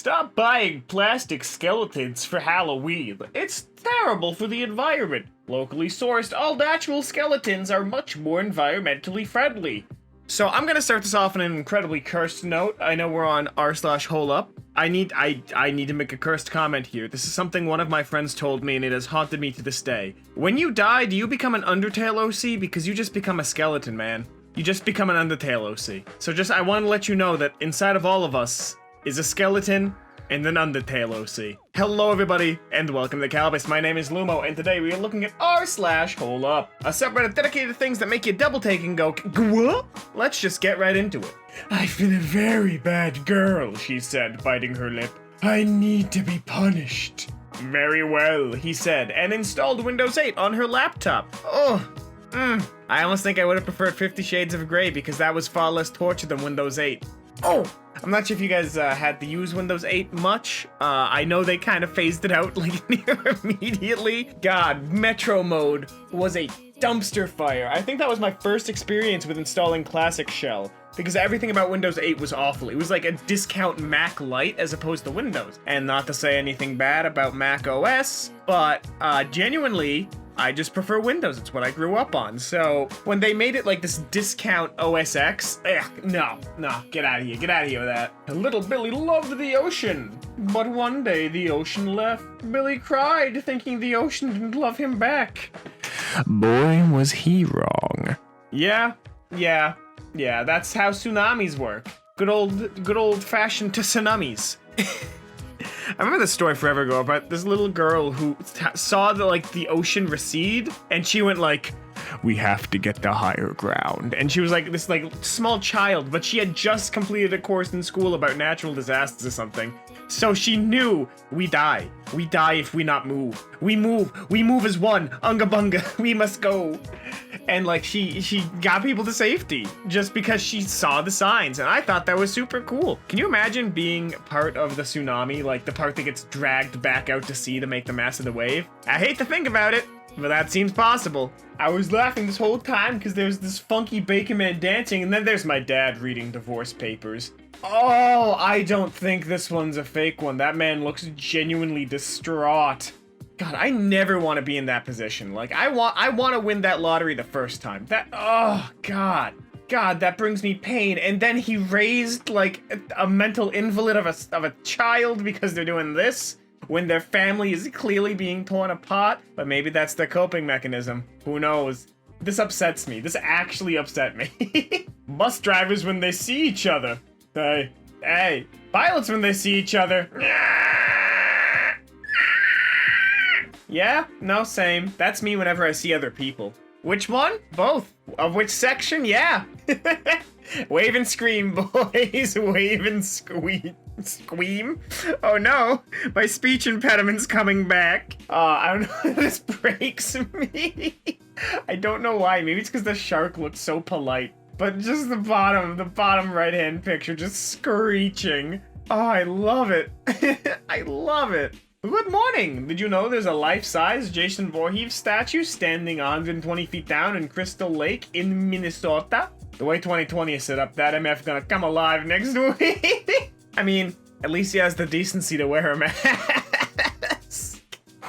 Stop buying plastic skeletons for Halloween. It's terrible for the environment. Locally sourced, all natural skeletons are much more environmentally friendly. So I'm gonna start this off on an incredibly cursed note. I know we're on r/HolUp. I need to make a cursed comment here. This is something one of my friends told me and it has haunted me to this day. When you die, do you become an Undertale OC? Because you just become a skeleton, man. You just become an Undertale OC. So I want to let you know that inside of all of us is a skeleton and an Undertale OC. Hello everybody, and welcome to Kalbus. My name is Lumo, and today we are looking at r/HolUp, a subreddit dedicated to things that make you double take and go, what? Let's just get right into it. I've been a very bad girl, she said, biting her lip. I need to be punished. Very well, he said, and installed Windows 8 on her laptop. I almost think I would have preferred 50 Shades of Grey because that was far less torture than Windows 8. I'm not sure if you guys had to use Windows 8 much. I know they kind of phased it out like near immediately. God, Metro mode was a dumpster fire. I think that was my first experience with installing Classic Shell because everything about Windows 8 was awful. It was like a discount Mac Lite as opposed to Windows. And not to say anything bad about Mac OS, but genuinely, I just prefer Windows. It's what I grew up on. So when they made it like this discount OS X, no, get out of here. Get out of here with that. Little Billy loved the ocean, but one day the ocean left. Billy cried, thinking the ocean didn't love him back. Boy, was he wrong. Yeah, that's how tsunamis work. Good old fashioned tsunamis. I remember this story forever ago about this little girl who saw the ocean recede, and she went like, we have to get the higher ground. And she was like this small child, but she had just completed a course in school about natural disasters or something. So she knew we die. We die if we not move. We move as one. Unga bunga, we must go. And she got people to safety just because she saw the signs, and I thought that was super cool. Can you imagine being part of the tsunami, like the part that gets dragged back out to sea to make the mass of the wave? I hate to think about it, but that seems possible. I was laughing this whole time because there's this funky bacon man dancing, and then there's my dad reading divorce papers. Oh, I don't think this one's a fake one. That man looks genuinely distraught. God, I never want to be in that position. Like, I want to win that lottery the first time. Oh, God, that brings me pain. And then he raised, like, a mental invalid of a child because they're doing this when their family is clearly being torn apart. But maybe that's their coping mechanism. Who knows? This upsets me. This actually upset me. Bus drivers when they see each other. Hey. Pilots when they see each other. Yeah? No, same. That's me whenever I see other people. Which one? Both. Of which section? Yeah. Wave and scream, boys. Wave and scream. Oh no, my speech impediment's coming back. I don't know, this breaks me. I don't know why. Maybe it's because the shark looks so polite. But just the bottom right-hand picture just screeching. Oh, I love it. I love it. Good morning! Did you know there's a life-size Jason Voorhees statue standing 120 feet down in Crystal Lake in Minnesota? The way 2020 is set up, that MF gonna come alive next week. I mean, at least he has the decency to wear a mask.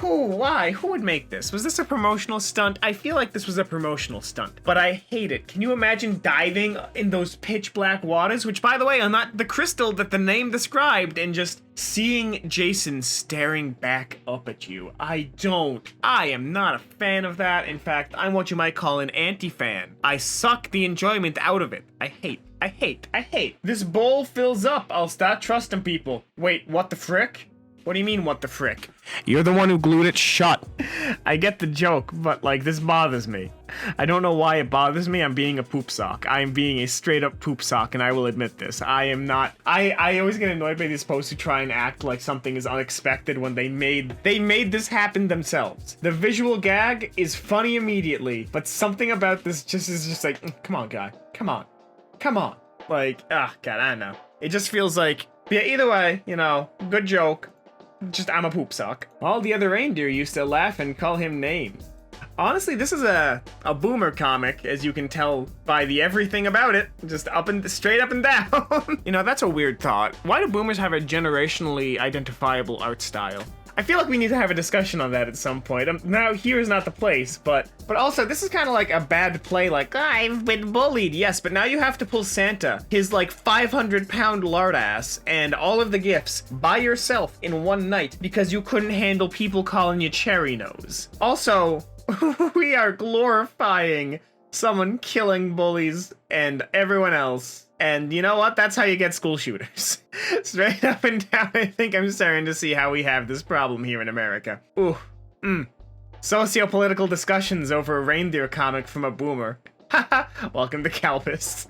Why? Who would make this? Was this a promotional stunt? I feel like this was a promotional stunt, but I hate it. Can you imagine diving in those pitch black waters, which by the way are not the crystal that the name described, and just seeing Jason staring back up at you? I am not a fan of that. In fact, I'm what you might call an anti-fan. I suck the enjoyment out of it. I hate. This bowl fills up. I'll start trusting people. Wait, what the frick? What do you mean, what the frick? You're the one who glued it shut. I get the joke, but this bothers me. I don't know why it bothers me. I'm being a poop sock. I'm being a straight up poop sock, and I will admit this. I am not. I always get annoyed by these posts who try and act like something is unexpected when they made this happen themselves. The visual gag is funny immediately, but something about this is just like, come on, guy. Come on. God, I don't know. It just feels like, yeah, either way, good joke. Just, I'm a poop sock. All the other reindeer used to laugh and call him names. Honestly, this is a boomer comic, as you can tell by the everything about it. Just straight up and down. You know, that's a weird thought. Why do boomers have a generationally identifiable art style? I feel like we need to have a discussion on that at some point. Now, here is not the place, but also, this is kind of like a bad play, like, I've been bullied, yes, but now you have to pull Santa, his, like, 500-pound lard ass, and all of the gifts by yourself in one night because you couldn't handle people calling you Cherry Nose. Also, we are glorifying someone killing bullies and everyone else. And you know what? That's how you get school shooters. Straight up and down, I think I'm starting to see how we have this problem here in America. Ooh. Socio-political discussions over a reindeer comic from a boomer. Haha. Welcome to Kalbus.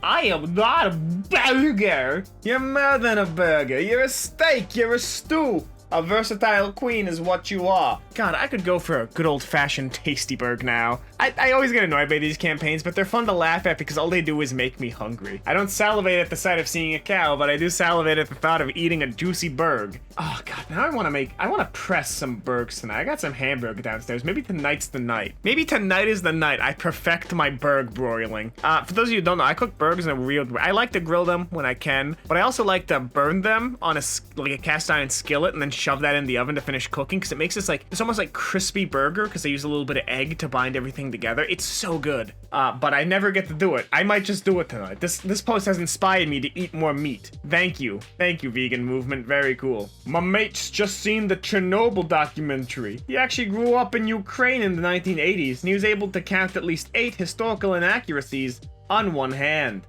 I am not a burger. You're more than a burger. You're a steak. You're a stew. A versatile queen is what you are. God, I could go for a good old-fashioned tasty burg now. I always get annoyed by these campaigns, but they're fun to laugh at because all they do is make me hungry. I don't salivate at the sight of seeing a cow, but I do salivate at the thought of eating a juicy burg. Oh god, now I want to press some burgers tonight. I got some hamburger downstairs. Maybe tonight's the night. Maybe tonight is the night I perfect my burg broiling. For those of you who don't know, I cook burgers in a weird way. I like to grill them when I can, but I also like to burn them on a cast iron skillet and then shove that in the oven to finish cooking because it makes this it's almost like crispy burger because I use a little bit of egg to bind everything together. It's so good. But I never get to do it. I might just do it tonight. This post has inspired me to eat more meat. Thank you. Thank you, vegan movement. Very cool. My mate's just seen the Chernobyl documentary. He actually grew up in Ukraine in the 1980s, and he was able to count at least 8 historical inaccuracies on one hand.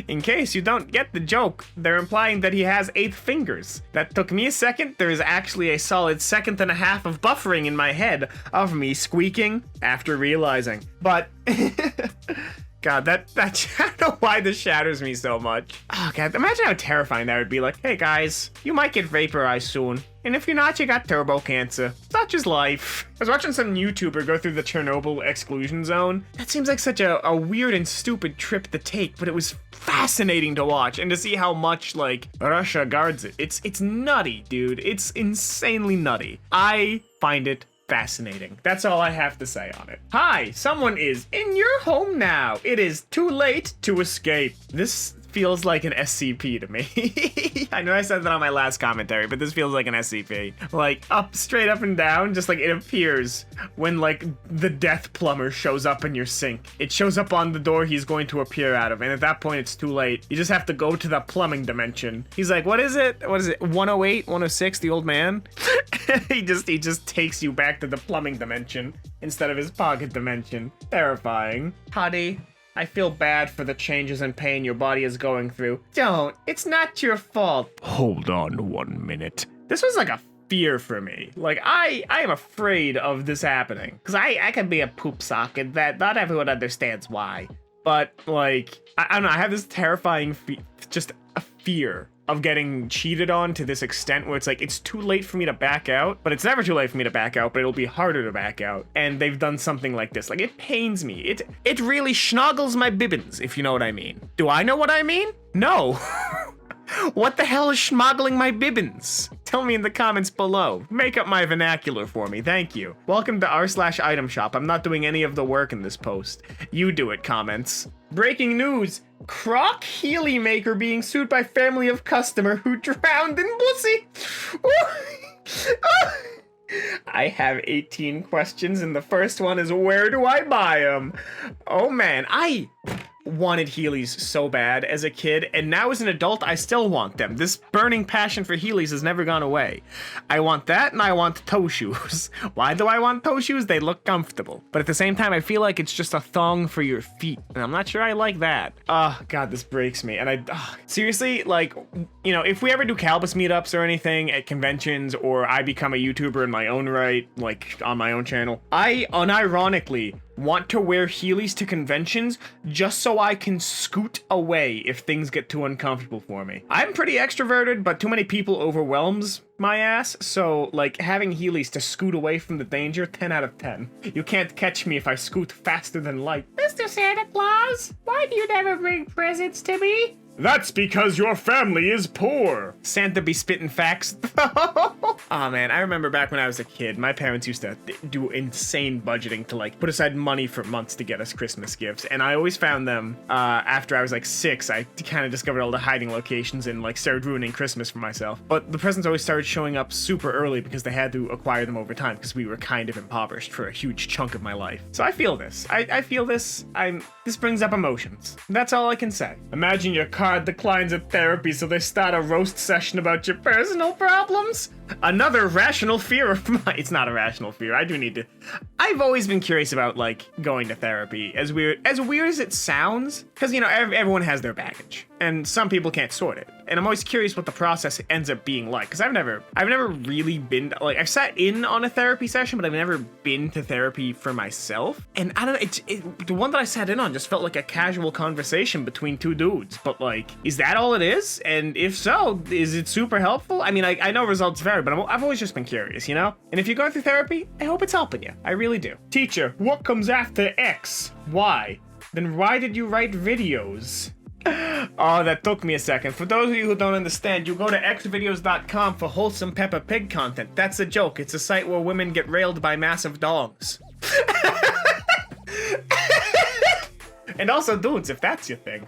In case you don't get the joke, they're implying that he has 8 fingers. That took me a second. There is actually a solid second and a half of buffering in my head of me squeaking after realizing. But God, that I don't know why this shatters me so much. Oh god, imagine how terrifying that would be. Like, hey guys, you might get vaporized soon. And if you're not, you got turbo cancer. Such is life. I was watching some YouTuber go through the Chernobyl exclusion zone. That seems like such a weird and stupid trip to take, but it was fascinating to watch and to see how much, like, Russia guards it. It's nutty, dude. It's insanely nutty. I find it fascinating. That's all I have to say on it. Hi, someone is in your home now. It is too late to escape. This feels like an SCP to me. I know I said that on my last commentary, but this feels like an SCP. Like, straight up and down, just like it appears when, like, the death plumber shows up in your sink. It shows up on the door he's going to appear out of, and at that point, it's too late. You just have to go to the plumbing dimension. He's like, what is it? 108, 106, the old man? he just takes you back to the plumbing dimension instead of his pocket dimension. Terrifying. Hottie, I feel bad for the changes and pain your body is going through. Don't. It's not your fault. Hold on 1 minute. This was like a fear for me. Like, I am afraid of this happening. Because I can be a poop socket that not everyone understands why. But, like, I don't know. I have this terrifying just a fear of getting cheated on to this extent where it's like, it's too late for me to back out, but it's never too late for me to back out, but it'll be harder to back out. And they've done something like this. Like, it pains me. It really schnoggles my bibbins, if you know what I mean. Do I know what I mean? No. What the hell is schmoggling my bibbins? Tell me in the comments below. Make up my vernacular for me, thank you. Welcome to r/item shop. I'm not doing any of the work in this post. You do it, comments. Breaking news. Croc Healy maker being sued by family of customer who drowned in pussy. I have 18 questions, and the first one is, where do I buy them? Oh man, I wanted Heelys so bad as a kid, and now as an adult, I still want them. This burning passion for Heelys has never gone away. I want that, and I want toe shoes. Why do I want toe shoes? They look comfortable. But at the same time, I feel like it's just a thong for your feet, and I'm not sure I like that. Oh, God, this breaks me. And seriously, like, you know, if we ever do Kalbus meetups or anything at conventions, or I become a YouTuber in my own right, like, on my own channel, I unironically want to wear Heelys to conventions just so I can scoot away if things get too uncomfortable for me. I'm pretty extroverted, but too many people overwhelms my ass, so like having Heelys to scoot away from the danger, 10 out of 10. You can't catch me if I scoot faster than light. Mr. Santa Claus, why do you never bring presents to me? That's because your family is poor. Santa be spitting facts. Oh man, I remember back when I was a kid, my parents used to do insane budgeting to like put aside money for months to get us Christmas gifts. And I always found them after I was like 6. I kind of discovered all the hiding locations and like started ruining Christmas for myself. But the presents always started showing up super early because they had to acquire them over time because we were kind of impoverished for a huge chunk of my life. So I feel this. I feel this. This brings up emotions. That's all I can say. Imagine your card declines at therapy, so they start a roast session about your personal problems. Another rational fear of mine. It's not a rational fear. I do need to. I've always been curious about like going to therapy. As weird as it sounds, because you know everyone has their baggage, and some people can't sort it. And I'm always curious what the process ends up being like, because I've never really been like I've sat in on a therapy session, but I've never been to therapy for myself. And I don't know. The one that I sat in on just felt like a casual conversation between two dudes. But like, is that all it is? And if so, is it super helpful? I mean, I know results vary, but I've always just been curious, you know? And if you're going through therapy, I hope it's helping you. I really do. Teacher, what comes after X? Y? Then why did you write videos? Oh, that took me a second. For those of you who don't understand, you go to xvideos.com for wholesome Peppa Pig content. That's a joke. It's a site where women get railed by massive dogs. And also dudes, if that's your thing.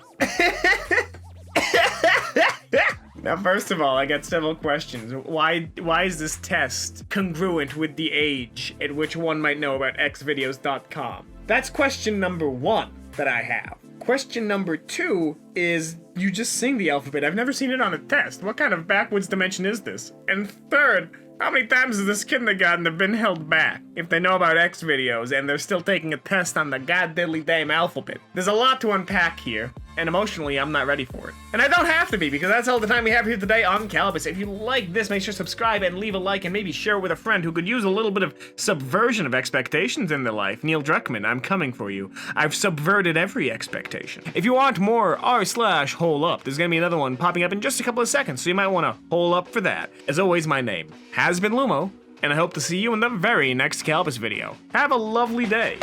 Now, first of all, I got several questions. Why is this test congruent with the age at which one might know about xvideos.com? That's question number 1 that I have. Question number 2 is, you just sing the alphabet. I've never seen it on a test. What kind of backwards dimension is this? And third, how many times has this kindergartner been held back? If they know about X videos and they're still taking a test on the goddiddly damn alphabet. There's a lot to unpack here, and emotionally, I'm not ready for it. And I don't have to be, because that's all the time we have here today on Kalbus. If you like this, make sure to subscribe and leave a like, and maybe share it with a friend who could use a little bit of subversion of expectations in their life. Neil Druckmann, I'm coming for you. I've subverted every expectation. If you want more r/HolUp, there's gonna be another one popping up in just a couple of seconds, so you might want to hole up for that. As always, my name has been Lumo, and I hope to see you in the very next Kalbus video. Have a lovely day.